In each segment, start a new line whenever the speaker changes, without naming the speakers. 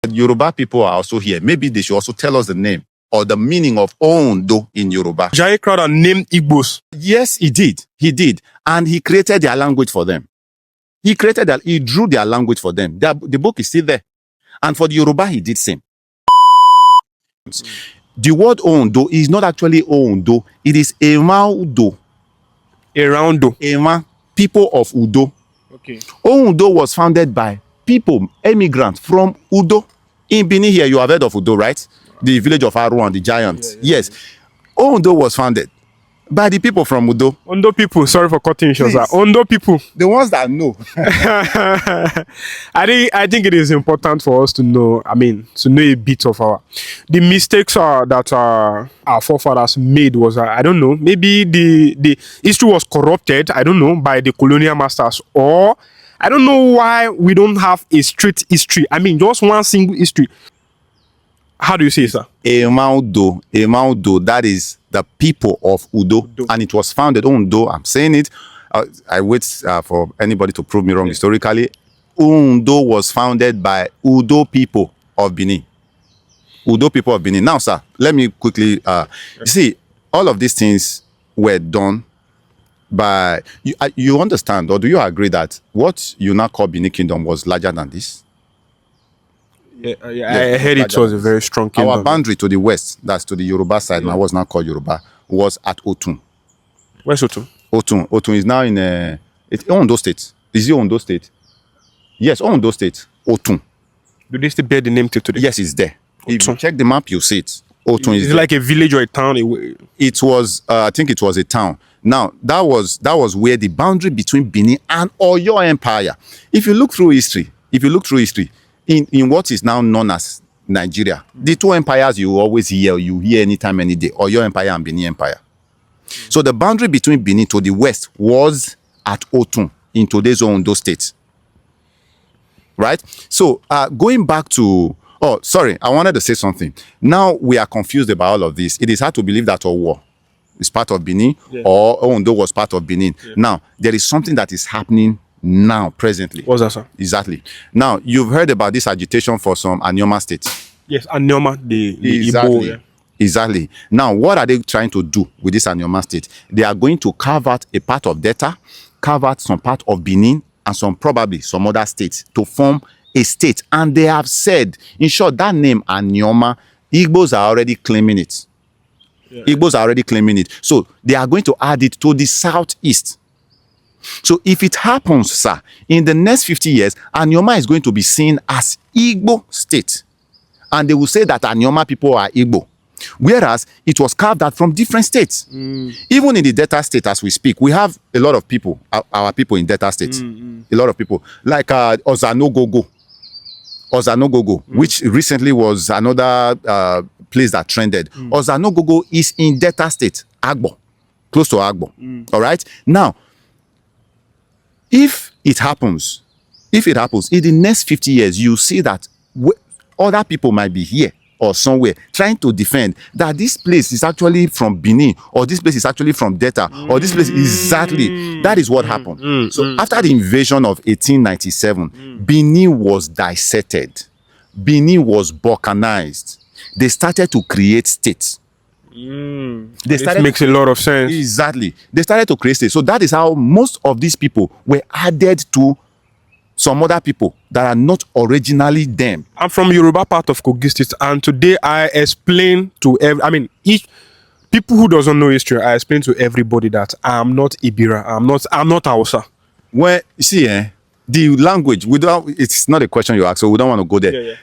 Yoruba people are also here. Maybe they should also tell us the name or the meaning of Ondo in Yoruba.
Ajayi Crowther named Igbos.
Yes, he did. He did. And he created their language for them. He drew their language for them. The book is still there. And for the Yoruba, he did same. The word Ondo is not actually Ondo. It is Emaudo.
Aroundo.
Ema, people of Udo.
Okay.
Ondo was founded by people, immigrants from Udo. In Benin here, you have heard of Udo, right? The village of Aruan, the giant. Yes. Ondo was founded by the people from Udo.
Ondo people, sorry for cutting you short, sir. Ondo people.
The ones that know.
I think it is important for us to know, to know a bit of the mistakes that our forefathers made was, I don't know, maybe the history was corrupted, I don't know, by the colonial masters, or I don't know why we don't have a straight history. Just one single history. How do you say, sir?
Emaudo, that is the people of Udo. And it was founded, Ondo, I'm saying it. I wait for anybody to prove me wrong historically. Ondo was founded by Udo people of Benin. Udo people of Benin. Now, sir, let me quickly, you see, all of these things were done by, you understand, or do you agree that what you now call Benin Kingdom was larger than this?
I heard it was a very strong kingdom.
Our boundary to the west, that's to the Yoruba side, now was now called Yoruba, was at Otun.
Where's Otun?
Otun is now in it's Ondo State. Is it Ondo State? Yes, Ondo State. Otun.
Do they still bear the name till today?
Yes, it's there.
Otun.
If you check the map, you see it. Otun is
like a village or a town?
It was, I think it was a town. Now, that was where the boundary between Benin and Oyo Empire. If you look through history, in what is now known as Nigeria, the two empires you always hear anytime, any day, Oyo Empire and Benin Empire. So the boundary between Benin to the west was at Otun in today's Ondo State. Right? So going back to, I wanted to say something. Now we are confused about all of this. It is hard to believe that Owo is part of Benin or Ondo was part of Benin. Yeah. Now, there is something that is happening now, presently.
What's that, sir?
Exactly. Now, you've heard about this agitation for some Anioma states.
Yes, Anioma, the
exactly.
Igbo. Yeah.
Exactly. Now, what are they trying to do with this Anioma state? They are going to carve out a part of Delta, carve out some part of Benin, and probably some other states to form a state. And they have said, in short, that name Anioma, Igbos are already claiming it. Yeah. Igbos are already claiming it. So they are going to add it to the southeast. So if it happens, sir, in the next 50 years, Anioma is going to be seen as Igbo state. And they will say that Anioma people are Igbo. Whereas it was carved out from different states. Even in the Delta state as we speak, we have a lot of people, our people in Delta state. A lot of people. Like Ozanogogo, which recently was another place that trended. Ozanogogo is in Delta state, Agbo, close to Agbo. All right? Now, if it happens in the next 50 years, you see that other people might be here or somewhere trying to defend that this place is actually from Benin, or this place is actually from Delta, or this place exactly. That is what happened. So after the invasion of 1897, Benin was dissected. Benin was balkanized. They started to create states.
This makes a lot of sense.
Exactly. They started to create states. So that is how most of these people were added to some other people that are not originally them.
I'm from Yoruba part of Kogi State, and today I explain to each people who doesn't know history, I explain to everybody that I'm not Ibira, I'm not Hausa.
Well, you see, the language, it's not a question you ask, so we don't want to go there.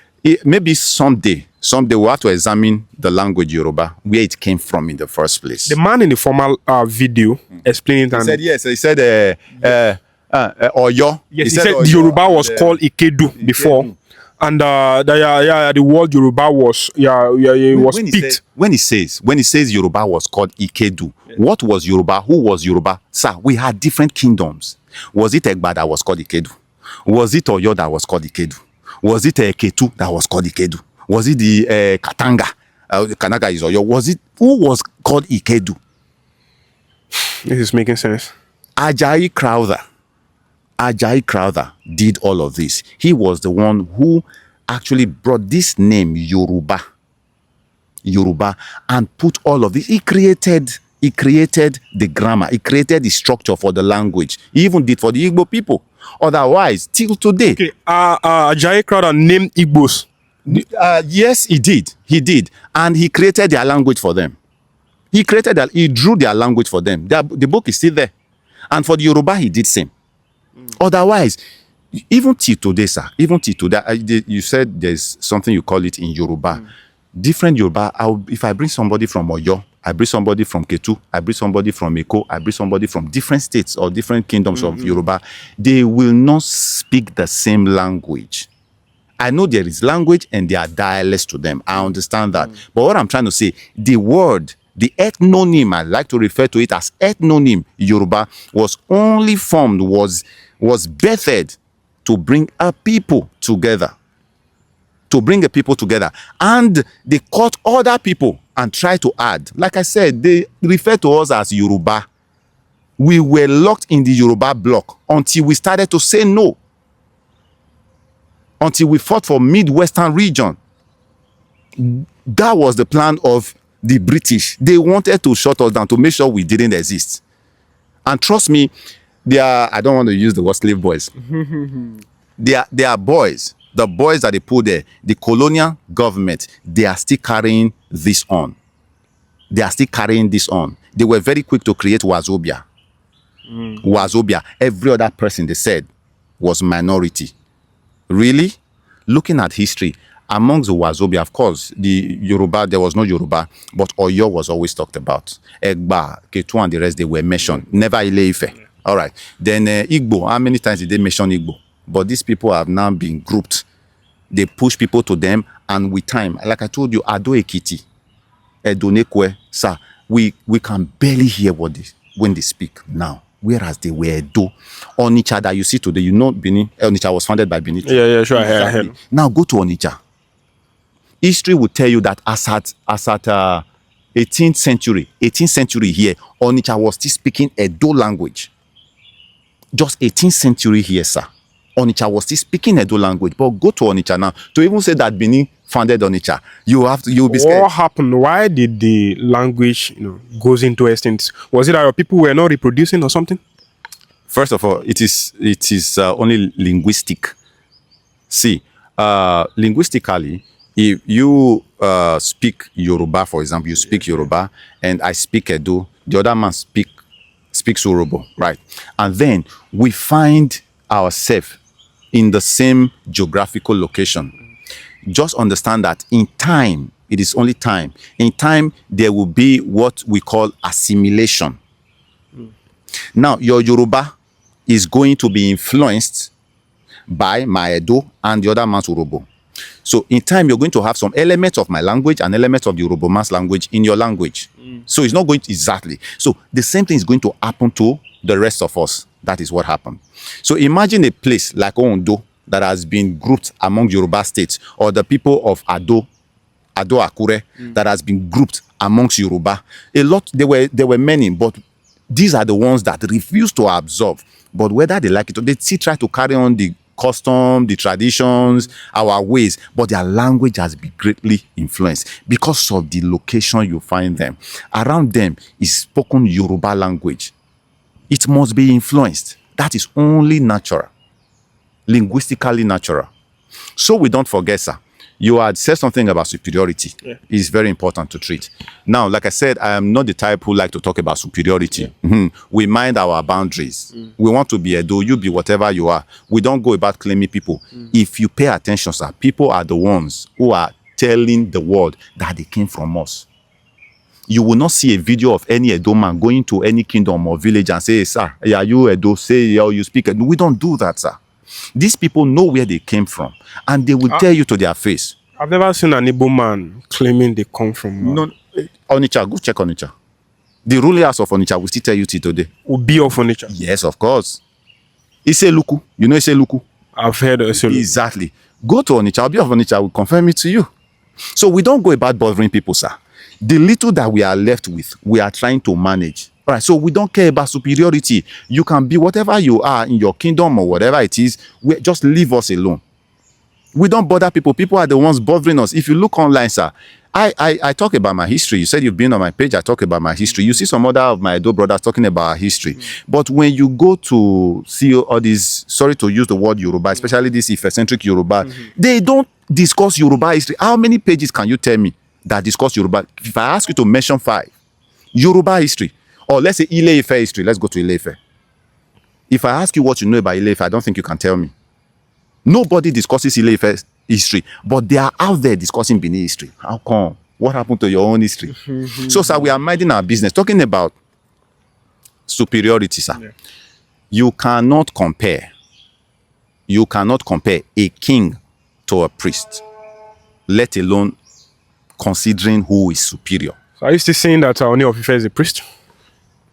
Maybe someday we'll have to examine the language Yoruba, where it came from in the first place.
The man in the formal video explained it.
He said, yes, he said, Oyo.
Yes, he said the Yoruba was called Ikedu before. And the word Yoruba was picked.
When he says Yoruba was called Ikedu, what was Yoruba? Who was Yoruba? Sir, we had different kingdoms. Was it Egba that was called Ikedu? Was it Oyo that was called Ikedu? Was it Ketu that was called Ikedu? Was it the Katanga? Kanaga is Oyo. Who was called Ikedu?
This is making sense.
Ajayi Crowther did all of this. He was the one who actually brought this name Yoruba, and put all of this. He created the grammar. He created the structure for the language. He even did for the Igbo people. Otherwise, till today.
Okay. Ajayi Crowther named Igbos.
Yes, he did. He did. And he created their language for them. He drew their language for them. The book is still there. And for the Yoruba, he did same. Otherwise, even till today, sir, you said there's something you call it in Yoruba. Different Yoruba, if I bring somebody from Oyo, I bring somebody from Ketu, I bring somebody from Eko, I bring somebody from different states or different kingdoms of Yoruba, they will not speak the same language. I know there is language and there are dialects to them. I understand that. But what I'm trying to say, the word, the ethnonym, I like to refer to it as ethnonym Yoruba, was only formed, was birthed to bring a people together. And they caught other people and tried to add. Like I said, they refer to us as Yoruba. We were locked in the Yoruba block until we started to say no. Until we fought for Midwestern region. That was the plan of the British. They wanted to shut us down to make sure we didn't exist. And trust me, I don't want to use the word slave boys. They are boys. The boys that they put there, the colonial government, they are still carrying this on. They were very quick to create Wazobia. Every other person they said was minority. Really? Looking at history, amongst the Wazobia, of course, the Yoruba, there was no Yoruba, but Oyo was always talked about. Egba, Ketu, and the rest, they were mentioned. Never Ile-Ife. All right. Then Igbo, how many times did they mention Igbo? But these people have now been grouped. They push people to them, and with time, like I told you, Ado Ekiti, Edonekwe, sir, we can barely hear when they speak now. Whereas they were Edo. Onitsha that you see today, you know Benin. Onitsha was founded by Benin.
Yeah, sure. Exactly.
Now go to Onitsha. History will tell you that as at 18th century here, Onitsha was still speaking Edo language. Just 18th century here, sir. Onitsha was still speaking Edo language. But go to Onitsha now. To even say that Benin founded Onitsha, you'll be scared.
What happened? Why did the language, goes into extinct? Was it that people were not reproducing or something?
First of all, it is only linguistic. See, linguistically, if you speak Yoruba, for example, you speak Yoruba, and I speak Edo, the other man speaks Yoruba, right? And then we find ourselves in the same geographical location. Just understand that in time, it is only time. In time, there will be what we call assimilation. Now, your Yoruba is going to be influenced by my Edo and the other man's Yoruba. So in time, you're going to have some elements of my language and elements of the Yoruba man's language in your language. So it's not going to exactly. So the same thing is going to happen to the rest of us. That is what happened. So imagine a place like Ondo that has been grouped among Yoruba states, or the people of Ado Akure that has been grouped amongst Yoruba. There were many, but these are the ones that refuse to absorb. But whether they like it or they still try to carry on the custom, the traditions, our ways, but their language has been greatly influenced because of the location you find them. Around them is spoken Yoruba language. It must be influenced. That is only natural, linguistically natural. So we don't forget, sir. You had said something about superiority. Yeah. It's very important to treat. Now, like I said, I am not the type who like to talk about superiority. Yeah. We mind our boundaries. We want to be Edo, you be whatever you are. We don't go about claiming people. If you pay attention, sir, people are the ones who are telling the world that they came from us. You will not see a video of any Edo man going to any kingdom or village and say, sir, are you Edo? Say, you speak Edo. We don't do that, sir. These people know where they came from, and they will tell you to their face.
I've never seen an Igbo man claiming they come from...
No, Onitsha, go check Onitsha. The rulers of Onitsha will still tell you till today.
Obi of Onitsha?
Yes, of course. Iseluku. You know Iseluku?
I've heard of Iseluku.
Exactly. Go to Onitsha. Obi of Onitsha will confirm it to you. So we don't go about bothering people, sir. The little that we are left with, we are trying to manage. All right, so we don't care about superiority. You can be whatever you are in your kingdom or whatever it is. Just leave us alone. We don't bother people. People are the ones bothering us. If you look online, sir, I talk about my history. You said you've been on my page. I talk about my history. You see some other of my Edo brothers talking about our history. But when you go to see all these, sorry to use the word Yoruba, especially this Ife-centric Yoruba, they don't discuss Yoruba history. How many pages can you tell me that discuss Yoruba? If I ask you to mention 5, Yoruba history, or let's say Ile-Ife history, let's go to Ile-Ife. If I ask you what you know about Ile-Ife, I don't think you can tell me. Nobody discusses Ile-Ife history, but they are out there discussing Benin history. How come? What happened to your own history? So, sir, we are minding our business, talking about superiority, sir. Yeah. You cannot compare a king to a priest, let alone considering who is superior.
So are you still saying that Ooni of Ife is a priest?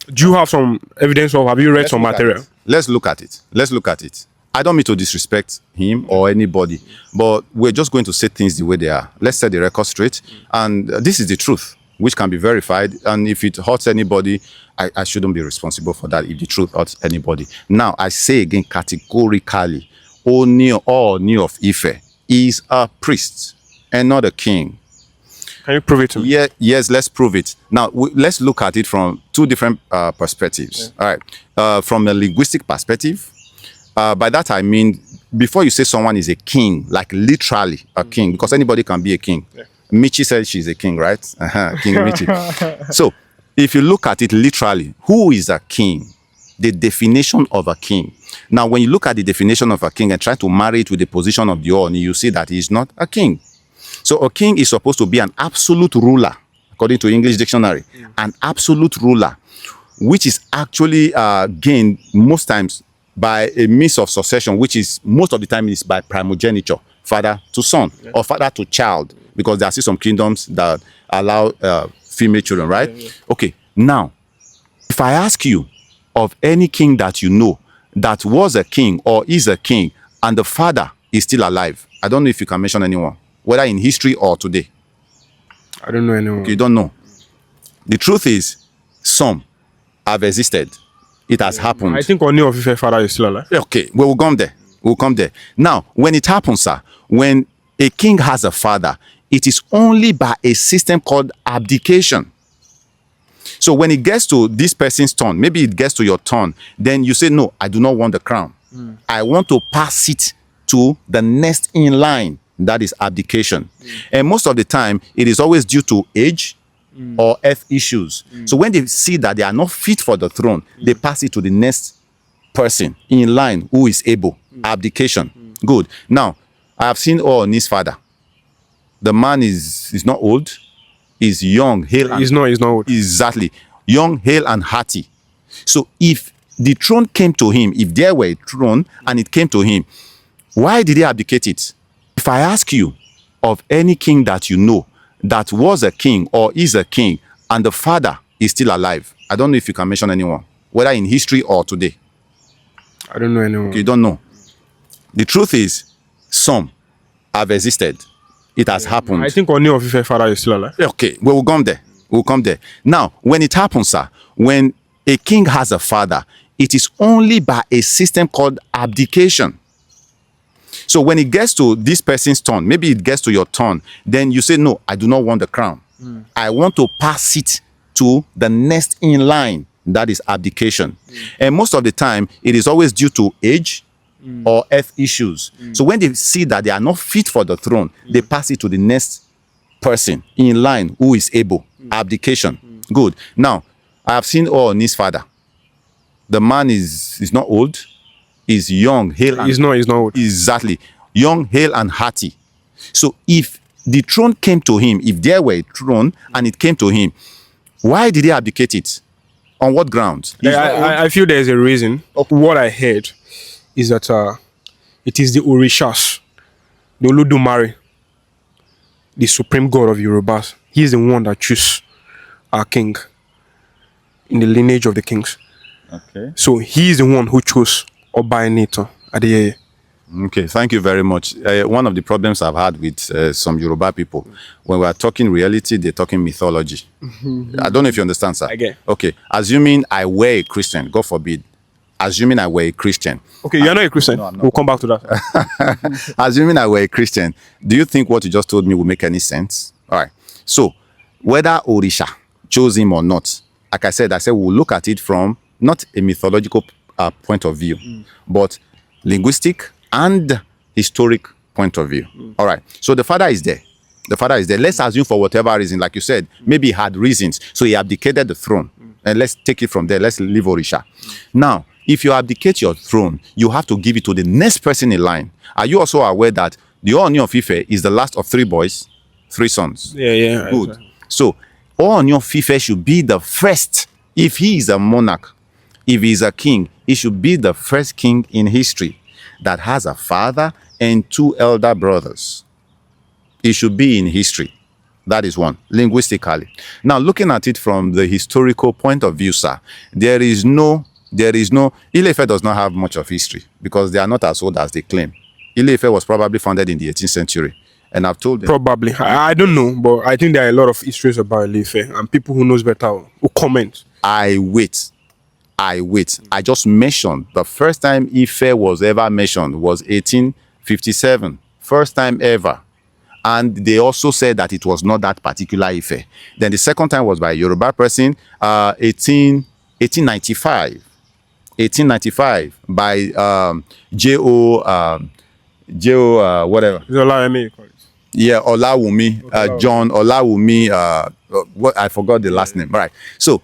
Do you have some evidence, or have you read some material?
Let's look at it. I don't mean to disrespect him or anybody, but we're just going to say things the way they are. Let's set the record straight. And this is the truth, which can be verified. And if it hurts anybody, I shouldn't be responsible for that if the truth hurts anybody. Now, I say again categorically, Ooni of Ife is a priest and not a king.
Can you prove it to me?
Yeah, yes, let's prove it. Now, let's look at it from 2 different perspectives. Yeah. All right. From a linguistic perspective, by that I mean, before you say someone is a king, like literally a king, because anybody can be a king. Yeah. Michi said she's a king, right? King Michi. So, if you look at it literally, who is a king? The definition of a king. Now, when you look at the definition of a king and try to marry it with the position of the Ooni, you see that he is not a king. So, a king is supposed to be an absolute ruler, according to English dictionary, an absolute ruler, which is actually gained most times by a means of succession, which is most of the time is by primogeniture, father to son, or father to child, because there are still some kingdoms that allow female children, right? Okay, now, if I ask you of any king that you know that was a king or is a king and the father is still alive, I don't know if you can mention anyone, whether in history or today.
I don't know anyone.
Okay, you don't know. The truth is, some have existed. It has happened.
I think Ooni of Ife father is still alive.
Okay, we'll come there. We'll come there. Now, when it happens, sir, when a king has a father, it is only by a system called abdication. So when it gets to this person's turn, maybe it gets to your turn, then you say, no, I do not want the crown. I want to pass it to the next in line. That is abdication. And most of the time, it is always due to age or health issues. So when they see that they are not fit for the throne, they pass it to the next person in line who is able. Abdication. Good. Now, I have seen Ooni's father. The man is not old. He's young, hale.
He's not old.
Exactly. Young, hale, and hearty. So if the throne came to him, if there were a throne and it came to him, why did he abdicate it? If I ask you of any king that you know that was a king or is a king and the father is still alive, I don't know if you can mention anyone, whether in history or today.
I don't know anyone.
Okay, you don't know. The truth is, some have existed. It has happened.
I think Ooni of Ife father is still alive.
Okay, we'll come there. We'll come there. Now, when it happens, sir, when a king has a father, it is only by a system called abdication. So when it gets to this person's turn, maybe it gets to your turn, then you say, no, I do not want the crown. I want to pass it to the next in line. That is abdication. And most of the time, it is always due to age or health issues. So when they see that they are not fit for the throne, they pass it to the next person in line who is able. Abdication. Good. Now, I have seen Ooni's father. The man is not old. He's young, hale.
He's not old.
Exactly. Young, hale, and hearty. So if the throne came to him, if there were a throne and it came to him, why did he abdicate it? On what grounds?
I feel there's a reason. Okay. What I heard is that it is the Orishas, the Olodumare, the supreme god of Yorubas. He is the one that chose our king in the lineage of the kings.
Okay.
So he is the one who chose Oba Enito Adeyeye.
Okay, thank you very much. One of the problems I've had with some Yoruba people, when we are talking reality, they're talking mythology. I don't know if you understand, sir.
I get.
Okay, assuming I were a Christian, God forbid, assuming I were a Christian.
Okay, you're not a Christian.
No, I'm not.
We'll come back to that.
Assuming I were a Christian, do you think what you just told me would make any sense? All right. So, whether Orisha chose him or not, like I said, we'll look at it from not a mythological point of view, but linguistic and historic point of view. All right. So the father is there. The father is there. Let's assume for whatever reason, like you said, maybe he had reasons. So he abdicated the throne. And let's take it from there. Let's leave Orisha. Now, if you abdicate your throne, you have to give it to the next person in line. Are you also aware that the Ooni of Ife is the last of 3 boys, 3 sons?
Yeah.
Good. So, Ooni of Ife should be the first. If he is a monarch, if he is a king, he should be the first king in history that has a father and 2 elder brothers. It should be in history. That is one, linguistically. Now, looking at it from the historical point of view, sir, there is no, Ile-Ife does not have much of history because they are not as old as they claim. Ile-Ife was probably founded in the 18th century. And I've told them.
Probably. I don't know, but I think there are a lot of histories about Ile-Ife and people who knows better will comment.
I wait. I just mentioned the first time Ife was ever mentioned was 1857. First time ever. And they also said that it was not that particular Ife. Then the second time was by a Yoruba person, 1895. 1895 by J.O. whatever. Yeah, Olawumi, John Olawumi, what I forgot the last name. Right. So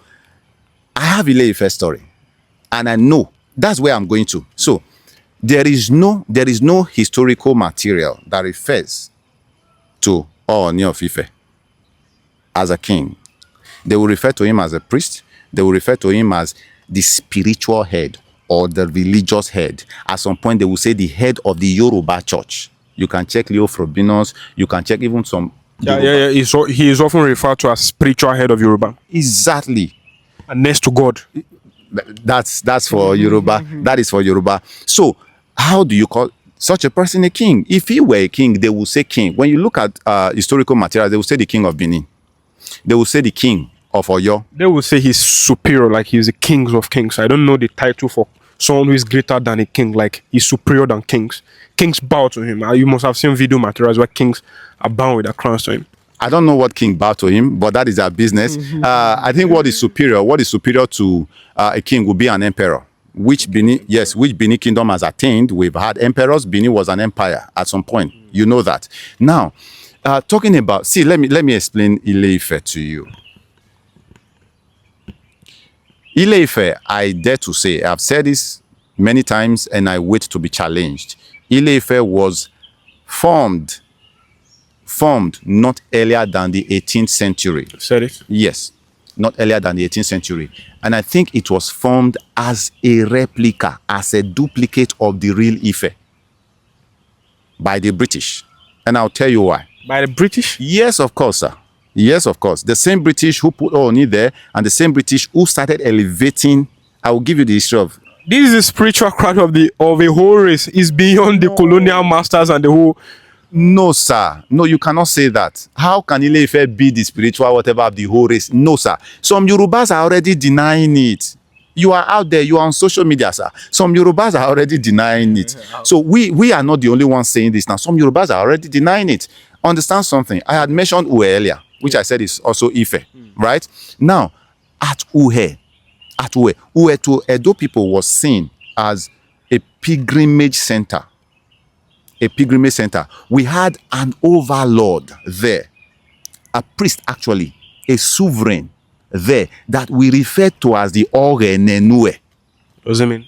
I have Ile-Ife story, and I know that's where I'm going to. So there is no historical material that refers to Ooni of Ife as a king. They will refer to him as a priest. They will refer to him as the spiritual head or the religious head. At some point, they will say the head of the Yoruba church. You can check Leo Frobinus. You can check even some.
Yeah. He is often referred to as spiritual head of Yoruba.
Exactly.
And next to God.
That's for Yoruba. That is for Yoruba. So, how do you call such a person a king? If he were a king, they will say king. When you look at historical material, they will say the king of Benin. They will say the king of Oyo.
They will say he's superior, like he's the king of kings. I don't know the title for someone who is greater than a king, like he's superior than kings. Kings bow to him. You must have seen video materials where kings are bowing with their crowns to him.
I don't know what king bow to him, but that is our business. I think what is superior to a king will be an emperor. Which Benin kingdom has attained. We've had emperors. Benin was an empire at some point. You know that. Now, talking about, let me explain Ile-Ife to you. Ile-Ife, I dare to say, I've said this many times and I wait to be challenged. Ile-Ife was formed not earlier than the 18th century.
Said it?
Yes, not earlier than the 18th century. And I think it was formed as a replica, as a duplicate of the real Ife by the British. And I'll tell you why.
By the British?
Yes, of course, sir. Yes, of course. The same British who put Ooni there and the same British who started elevating. I will give you the history of.
This is a spiritual crown of a whole race. It's beyond the colonial masters and the whole.
No, sir. No, you cannot say that. How can Ile-Ife be the spiritual whatever of the whole race? No, sir. Some Yorubas are already denying it. You are out there. You are on social media, sir. Some Yorubas are already denying it. So we are not the only ones saying this now. Some Yorubas are already denying it. Understand something? I had mentioned Uhe earlier, which I said is also Ife, right? Now, at Uhe to Edo people was seen as a pilgrimage center. A pilgrimage center. We had an overlord there, a priest actually, a sovereign there that we refer to as the Ogenenue.
What does it mean?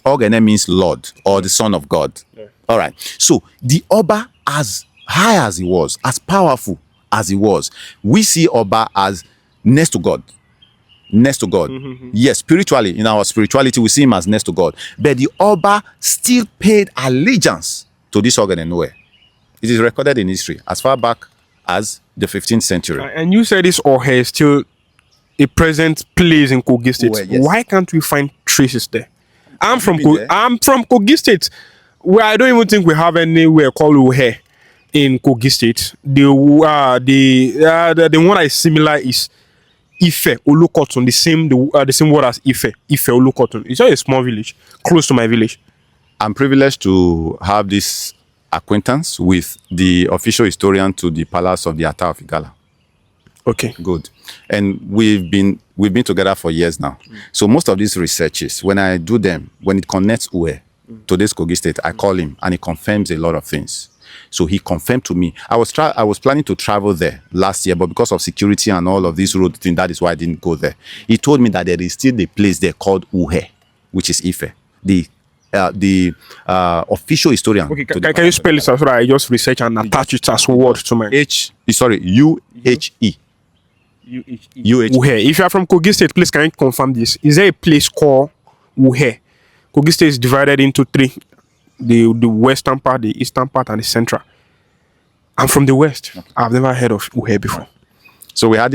Ogene means Lord or the Son of God. Yeah. All right. So the Oba, as high as he was, as powerful as he was, we see Oba as next to God. Next to God. Yes, spiritually, in our spirituality, we see him as next to God. But the Oba still paid allegiance to this Ogenenue. It is recorded in history as far back as the 15th century.
And you said this Ohe is still a present place in Kogi State. Yes. Why can't we find traces there? I'm from Kogi State, where I don't even think we have anywhere called Ohe in Kogi State. The one that is similar is Ife, Olukotun, the same word as Ife, Olukotun. It's just a small village, close to my village.
I'm privileged to have this acquaintance with the official historian to the Palace of the Ata of Igala.
Okay.
Good. And we've been together for years now. So most of these researches, when I do them, when it connects Uwe to this Kogi state, I call him and he confirms a lot of things. So he confirmed to me. I was planning to travel there last year, but because of security and all of this road thing, that is why I didn't go there. He told me that there is still a place there called Uhe, which is Ife. The official historian.
Okay, can you spell it so that I just research and attach it as word to my
UHE.
Uhe. If you are from Kogi State, please can you confirm this? Is there a place called Uhe? Kogi State is divided into three: the western part, the eastern part, and the central. I'm from the west. Okay. I've never heard of Uhe before.
So we had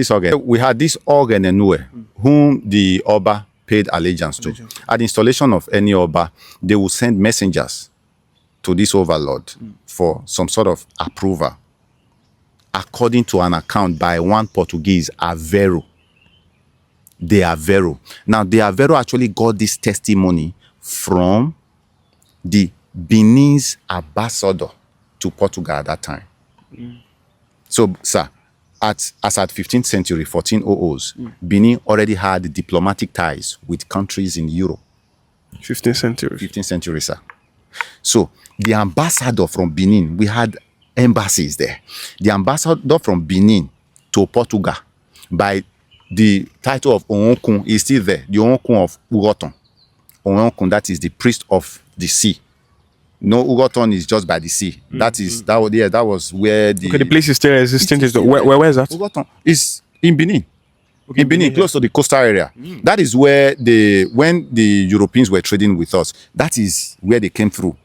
this organ Enue, whom the Oba paid allegiance to. At the installation of any Oba, they will send messengers to this overlord for some sort of approval, according to an account by one Portuguese, Aveiro. De Aveiro. Now, De Aveiro actually got this testimony from the Benin's ambassador to Portugal at that time. So, sir, as at 15th century, 1400s, Benin already had diplomatic ties with countries in Europe.
15th century.
15th century, sir. So, the ambassador from Benin, we had embassies there. The ambassador from Benin to Portugal, by the title of Onkun, is still there. The Onkun of Ugoton. Onkun, that is the priest of the sea. No, Ugoton is just by the sea. That was where the...
Okay, the place is still existing. Where is that?
Ugoton is in Benin.
Okay,
in Benin, close to the coastal area. That is where when the Europeans were trading with us, that is where they came through.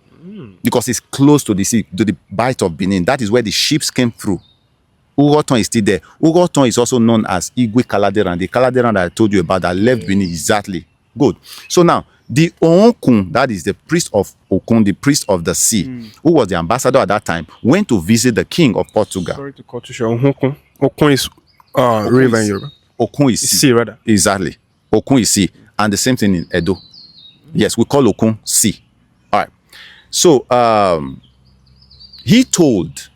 Because it's close to the sea, to the bight of Benin. That is where the ships came through. Ugoton is still there. Ugoton is also known as Igwe Kaladeran. The Kaladeran that I told you about that left Benin, exactly. Good. So now, the Onkun, that is the priest of Okun, the priest of the sea, who was the ambassador at that time, went to visit the king of Portugal.
Sorry to cut you short. Okun is river in Yoruba.
Okun is
sea, rather.
Exactly. Okun is sea. And the same thing in Edo. Yes, we call Okun sea. All right. So, he told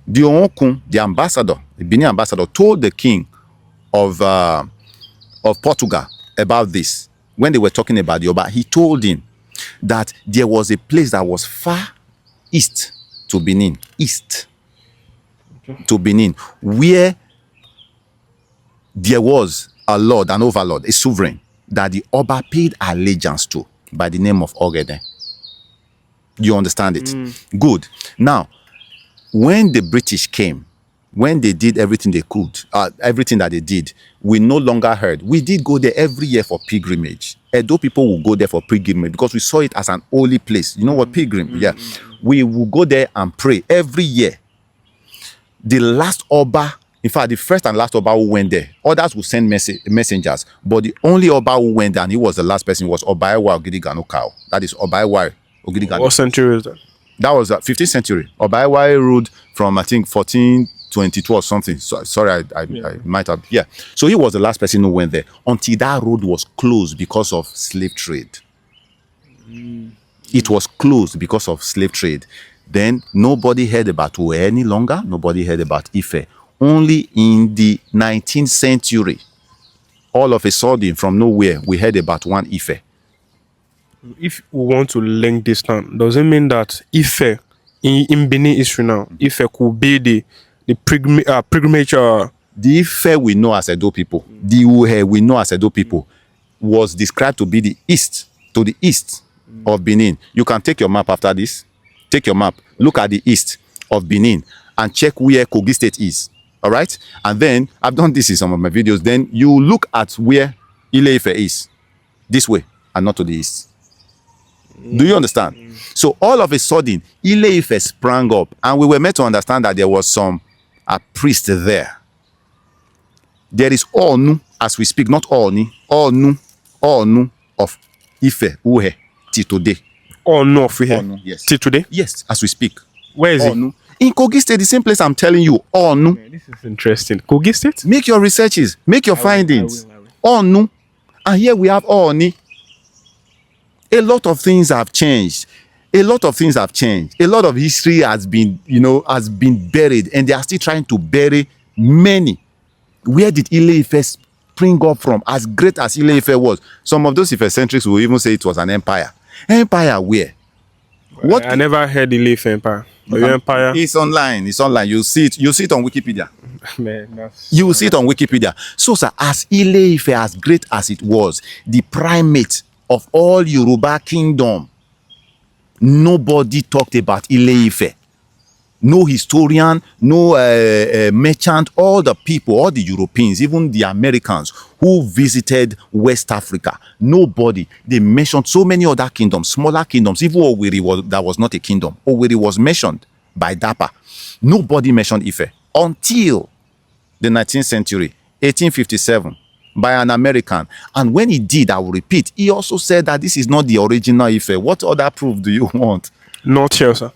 the Onkun, the ambassador, the Benin ambassador, told the king of Portugal about this. When they were talking about the Oba, he told him that there was a place that was far east to Benin, to Benin, where there was a lord, an overlord, a sovereign, that the Oba paid allegiance to by the name of Ogede. You understand it? Good. Now, when the British came, when they did everything they could, everything that they did, we no longer heard. We did go there every year for pilgrimage. Edo people will go there for pilgrimage because we saw it as an holy place. You know what, pilgrim? Yeah. We will go there and pray every year. The last Oba, in fact, the first and last Oba who went there, others will send messengers, but the only Oba who went there, and he was the last person, was Obaewa Ogidiganokao. That is Obaewa Ogidiganokao.
What century is that?
That was 15th century. Obaewa ruled from, I think, 1422 or something. So, sorry, I might have. Yeah. So he was the last person who went there until that road was closed because of slave trade. It was closed because of slave trade. Then nobody heard about Uwe any longer. Nobody heard about Ife. Only in the 19th century, all of a sudden, from nowhere, we heard about one Ife.
If we want to link this down, does it mean that Ife in Benin history now, Ife could be the pilgrimage?
The Ife we know as Edo people, the Uhe we know as Edo people, was described to be the east of Benin. You can take your map after this. Take your map, look at the east of Benin, and check where Kogi State is. All right, and then I've done this in some of my videos. Then you look at where Ile-Ife is, this way, and not to the east. Do you understand? So all of a sudden, Ile-Ife sprang up, and we were meant to understand that there was a priest there. There is Onu, as we speak, not Oni, Onu of Ife, Uhe, till today.
Onu of Ife?
Onu, yes.
Till today?
Yes, as we speak.
Where is
Onu. In Kogi State, the same place I'm telling you, Onu.
Yeah, this is interesting. Kogi State?
Make your researches, make your findings.
I will.
Onu. And here we have Oni. A lot of things have changed. A lot of things have changed. A lot of history has been, buried, and they are still trying to bury many. Where did Ile-Ife spring up from? As great as Ile-Ife was, some of those Ife-centrics will even say it was an empire. Empire where?
What? I never heard the Ife Empire. Empire?
It's online. It's online. You see it. You see it on Wikipedia.
Man,
you will see it on Wikipedia. So, sir, as Ile-Ife, as great as it was, the primate of all Yoruba kingdom, nobody talked about Ile-Ife. No historian, no merchant, all the people, all the Europeans, even the Americans who visited West Africa, nobody. They mentioned so many other kingdoms, smaller kingdoms. Even Owerri that was not a kingdom. Owerri was mentioned by Dapa. Nobody mentioned Ife until the 19th century, 1857, by an American. And when he did, I will repeat, he also said that this is not the original Ife. What other proof do you want?
Nutshell, sir.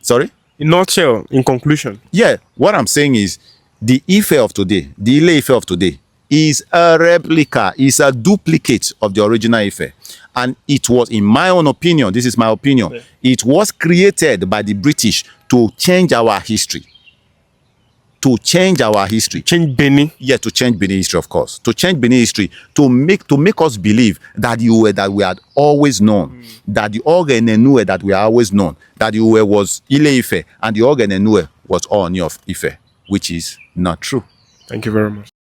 Sorry?
In nutshell, in conclusion.
Yeah, what I'm saying is the Ife of today, the Ile-Ife of today, is a replica, is a duplicate of the original Ife. And it was, in my own opinion, this is my opinion, yeah, it was created by the British to change our history. To change our history.
Change Benin?
Yeah, to change Benin history, of course. To change Benin history, to make us believe that that we had always known, that the Oga Enenue that we had always known, that the Uwe was Ile-Ife, and the Oga Enenue was Ooni of Ife, which is not true.
Thank you very much.